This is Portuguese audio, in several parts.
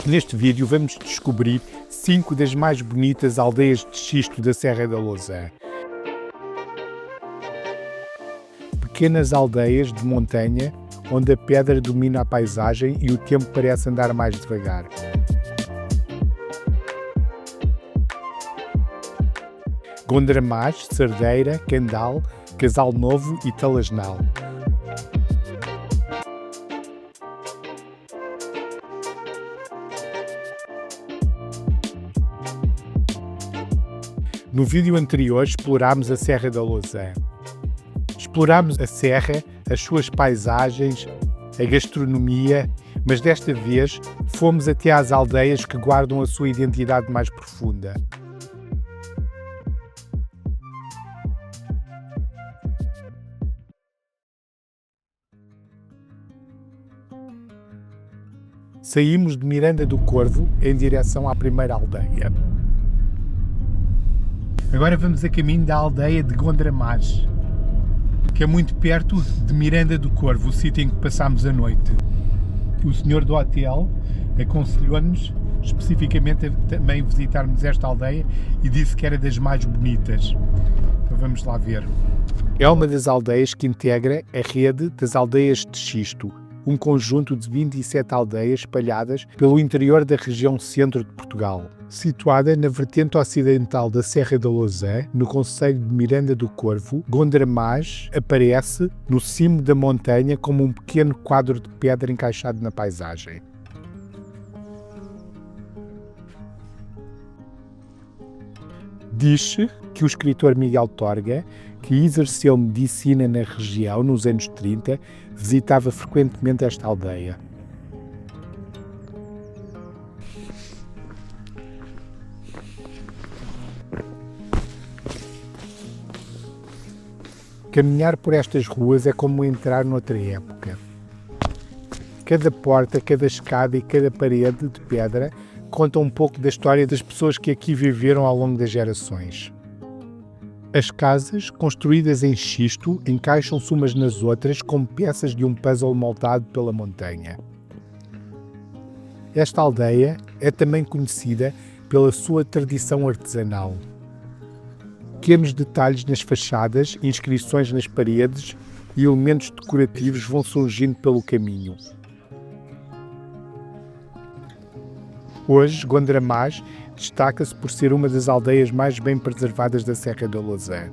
Neste vídeo vamos descobrir 5 das mais bonitas aldeias de xisto da Serra da Lousã. Pequenas aldeias de montanha onde a pedra domina a paisagem e o tempo parece andar mais devagar. Gondramás, Cerdeira, Candal, Casal Novo e Talasnal. No vídeo anterior explorámos a Serra da Lousã. Explorámos a serra, as suas paisagens, a gastronomia, mas desta vez fomos até às aldeias que guardam a sua identidade mais profunda. Saímos de Miranda do Corvo em direção à primeira aldeia. Agora vamos a caminho da aldeia de Gondramás, que é muito perto de Miranda do Corvo, o sítio em que passámos a noite. O senhor do hotel aconselhou-nos especificamente a também visitarmos esta aldeia e disse que era das mais bonitas. Então vamos lá ver. É uma das aldeias que integra a rede das aldeias de xisto, um conjunto de 27 aldeias espalhadas pelo interior da região centro de Portugal. Situada na vertente ocidental da Serra da Lousã, no concelho de Miranda do Corvo, Gondramás aparece no cimo da montanha como um pequeno quadro de pedra encaixado na paisagem. Diz-se que o escritor Miguel Torga, que exerceu medicina na região nos anos 30, visitava frequentemente esta aldeia. Caminhar por estas ruas é como entrar noutra época. Cada porta, cada escada e cada parede de pedra conta um pouco da história das pessoas que aqui viveram ao longo das gerações. As casas, construídas em xisto, encaixam-se umas nas outras como peças de um puzzle moldado pela montanha. Esta aldeia é também conhecida pela sua tradição artesanal. Pequenos detalhes nas fachadas, inscrições nas paredes e elementos decorativos vão surgindo pelo caminho. Hoje, Gondramás destaca-se por ser uma das aldeias mais bem preservadas da Serra da Lousã.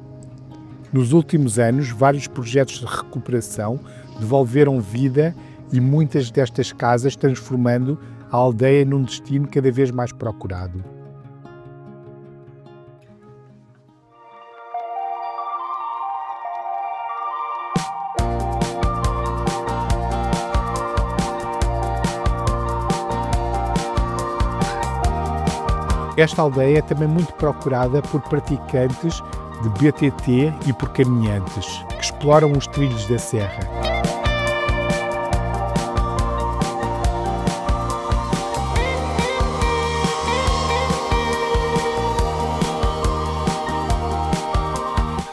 Nos últimos anos, vários projetos de recuperação devolveram vida e muitas destas casas transformando a aldeia num destino cada vez mais procurado. Esta aldeia é também muito procurada por praticantes de BTT e por caminhantes, que exploram os trilhos da serra.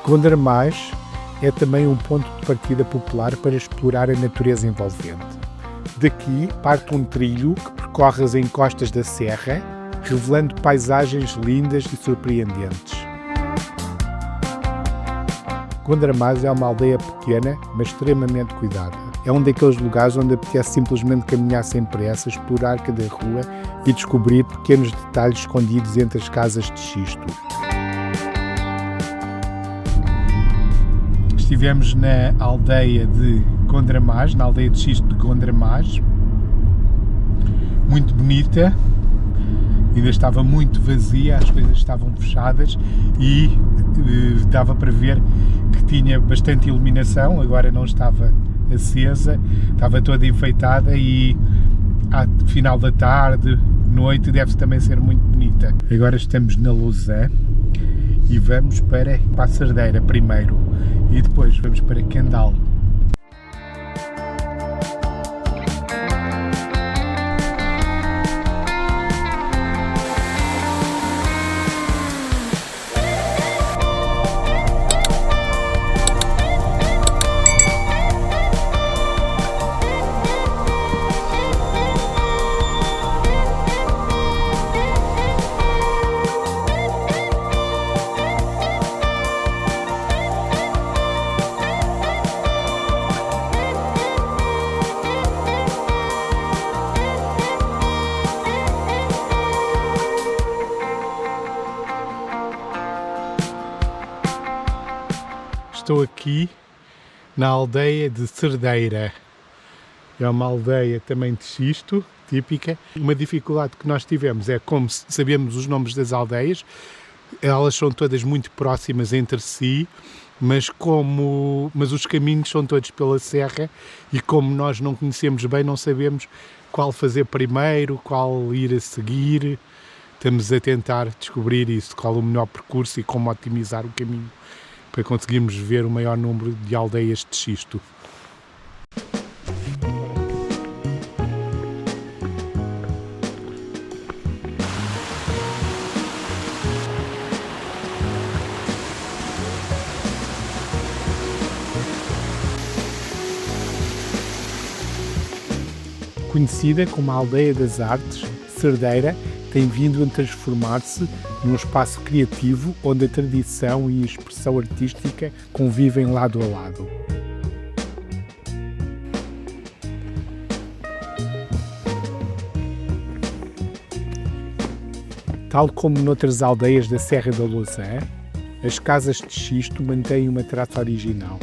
Gondramás é também um ponto de partida popular para explorar a natureza envolvente. Daqui parte um trilho que percorre as encostas da serra, revelando paisagens lindas e surpreendentes. Gondramás é uma aldeia pequena, mas extremamente cuidada. É um daqueles lugares onde apetece simplesmente caminhar sem pressa, explorar cada rua e descobrir pequenos detalhes escondidos entre as casas de xisto. Estivemos na aldeia de Gondramás, na aldeia de xisto de Gondramás, muito bonita. Ainda estava muito vazia, as coisas estavam fechadas e dava para ver que tinha bastante iluminação, agora não estava acesa, estava toda enfeitada e ao final da tarde, noite, deve também ser muito bonita. Agora estamos na Lousã e vamos para a Cerdeira primeiro e depois vamos para Candal. Estou aqui na aldeia de Cerdeira. É uma aldeia também de xisto, típica. Uma dificuldade que nós tivemos é como sabemos os nomes das aldeias, elas são todas muito próximas entre si, mas os caminhos são todos pela serra e como nós não conhecemos bem, não sabemos qual fazer primeiro, qual ir a seguir. Estamos a tentar descobrir isso, qual o melhor percurso e como otimizar o caminho para conseguirmos ver o maior número de aldeias de xisto. Conhecida como a Aldeia das Artes, Cerdeira tem vindo a transformar-se num espaço criativo onde a tradição e a expressão artística convivem lado a lado. Tal como noutras aldeias da Serra da Lousã, as casas de xisto mantêm uma traça original,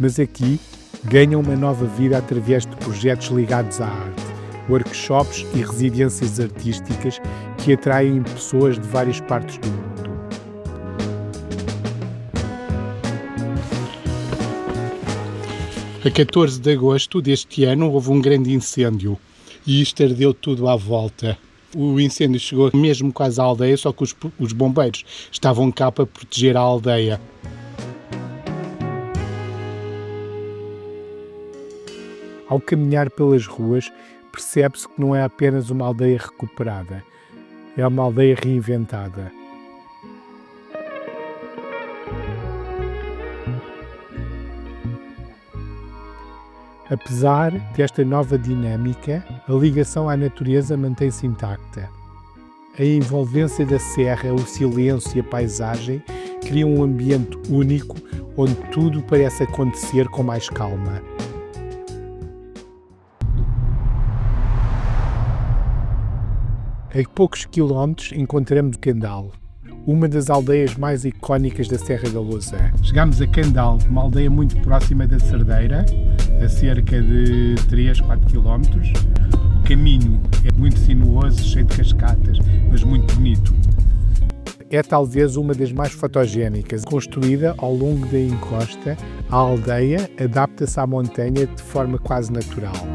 mas aqui ganham uma nova vida através de projetos ligados à arte, workshops e residências artísticas que atraem pessoas de várias partes do mundo. A 14 de agosto deste ano houve um grande incêndio e isto ardeu tudo à volta. O incêndio chegou mesmo quase à aldeia, só que os bombeiros estavam cá para proteger a aldeia. Ao caminhar pelas ruas, percebe-se que não é apenas uma aldeia recuperada, é uma aldeia reinventada. Apesar desta nova dinâmica, a ligação à natureza mantém-se intacta. A envolvência da serra, o silêncio e a paisagem criam um ambiente único onde tudo parece acontecer com mais calma. A poucos quilómetros encontramos Candal, uma das aldeias mais icónicas da Serra da Lousã. Chegámos a Candal, uma aldeia muito próxima da Cerdeira, a cerca de 3-4 quilómetros. O caminho é muito sinuoso, cheio de cascatas, mas muito bonito. É talvez uma das mais fotogénicas. Construída ao longo da encosta, a aldeia adapta-se à montanha de forma quase natural.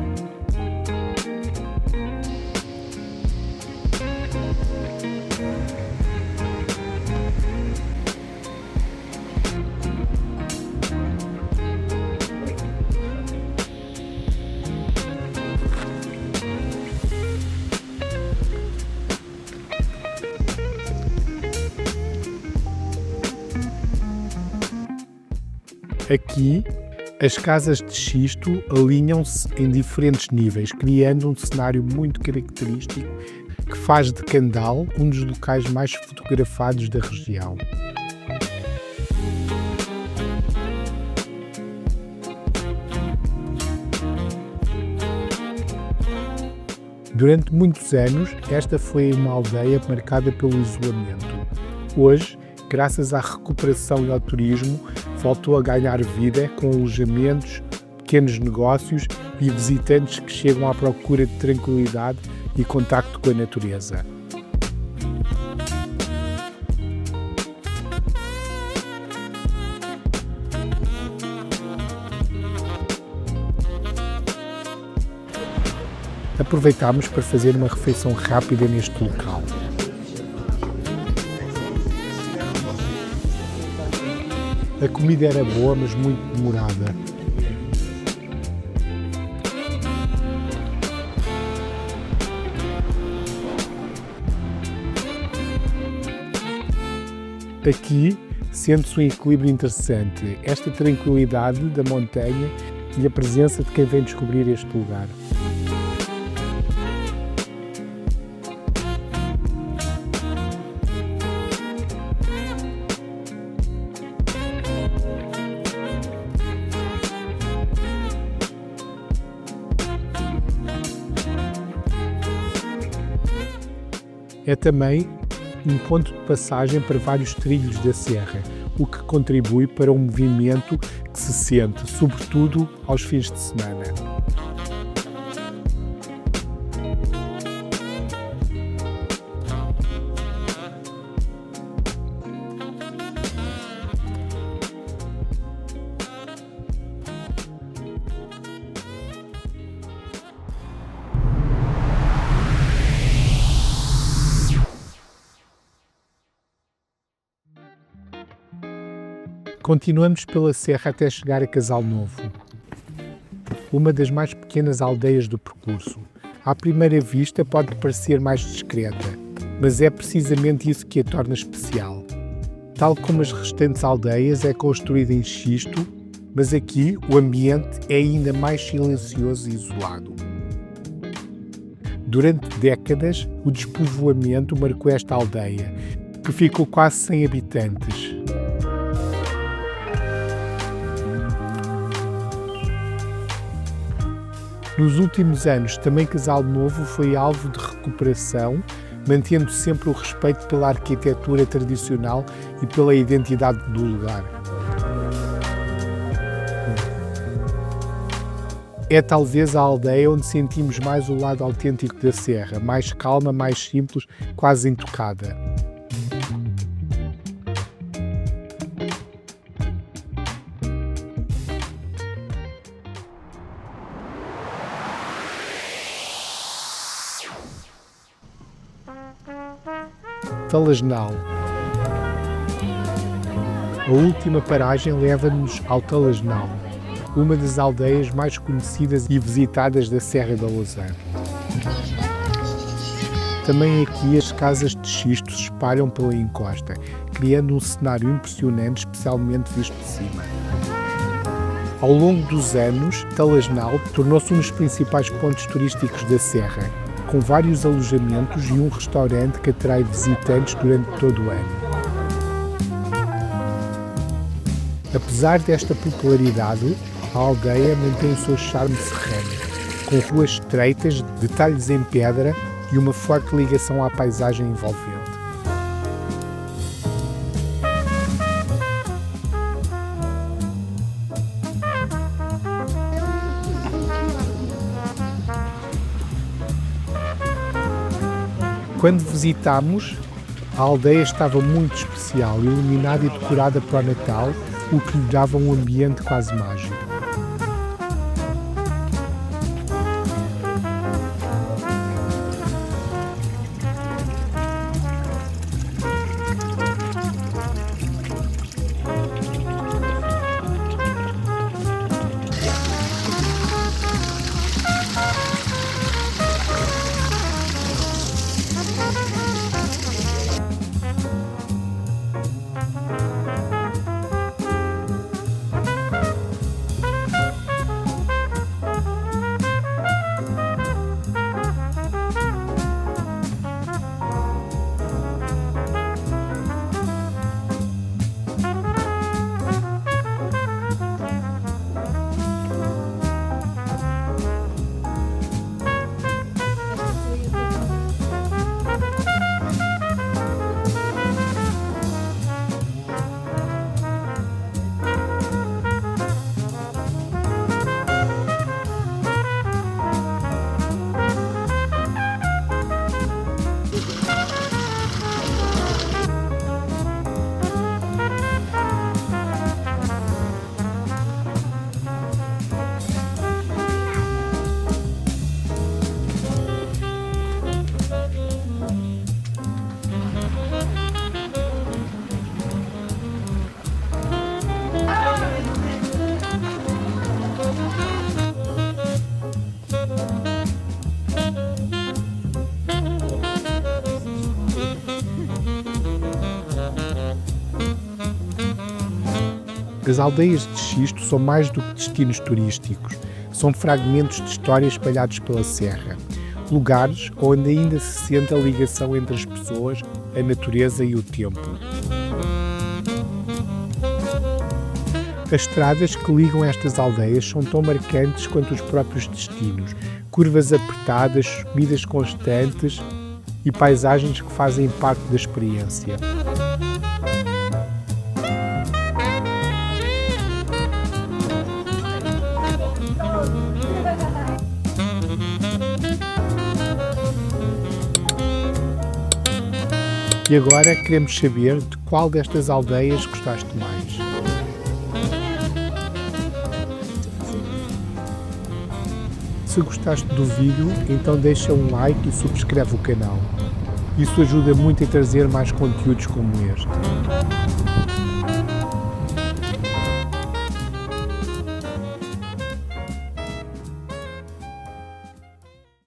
Aqui, as casas de xisto alinham-se em diferentes níveis, criando um cenário muito característico que faz de Candal um dos locais mais fotografados da região. Durante muitos anos, esta foi uma aldeia marcada pelo isolamento. Hoje, graças à recuperação e ao turismo, voltou a ganhar vida com alojamentos, pequenos negócios e visitantes que chegam à procura de tranquilidade e contacto com a natureza. Aproveitámos para fazer uma refeição rápida neste local. A comida era boa, mas muito demorada. Aqui sente-se um equilíbrio interessante, esta tranquilidade da montanha e a presença de quem vem descobrir este lugar. É também um ponto de passagem para vários trilhos da serra, o que contribui para um movimento que se sente, sobretudo aos fins de semana. Continuamos pela serra até chegar a Casal Novo, uma das mais pequenas aldeias do percurso. À primeira vista pode parecer mais discreta, mas é precisamente isso que a torna especial. Tal como as restantes aldeias, é construída em xisto, mas aqui o ambiente é ainda mais silencioso e isolado. Durante décadas, o despovoamento marcou esta aldeia, que ficou quase sem habitantes. Nos últimos anos, também Casal Novo foi alvo de recuperação, mantendo sempre o respeito pela arquitetura tradicional e pela identidade do lugar. É talvez a aldeia onde sentimos mais o lado autêntico da serra, mais calma, mais simples, quase intocada. Talasnal. A última paragem leva-nos ao Talasnal, uma das aldeias mais conhecidas e visitadas da Serra da Lousã. Também aqui as casas de xisto se espalham pela encosta, criando um cenário impressionante, especialmente visto de cima. Ao longo dos anos, Talasnal tornou-se um dos principais pontos turísticos da Serra, com vários alojamentos e um restaurante que atrai visitantes durante todo o ano. Apesar desta popularidade, a aldeia mantém o seu charme serrano, com ruas estreitas, detalhes em pedra e uma forte ligação à paisagem envolvente. Quando visitámos, a aldeia estava muito especial, iluminada e decorada para o Natal, o que lhe dava um ambiente quase mágico. As aldeias de xisto são mais do que destinos turísticos, são fragmentos de história espalhados pela serra, lugares onde ainda se sente a ligação entre as pessoas, a natureza e o tempo. As estradas que ligam estas aldeias são tão marcantes quanto os próprios destinos, curvas apertadas, subidas constantes e paisagens que fazem parte da experiência. E agora queremos saber de qual destas aldeias gostaste mais. Se gostaste do vídeo, então deixa um like e subscreve o canal. Isso ajuda muito a trazer mais conteúdos como este.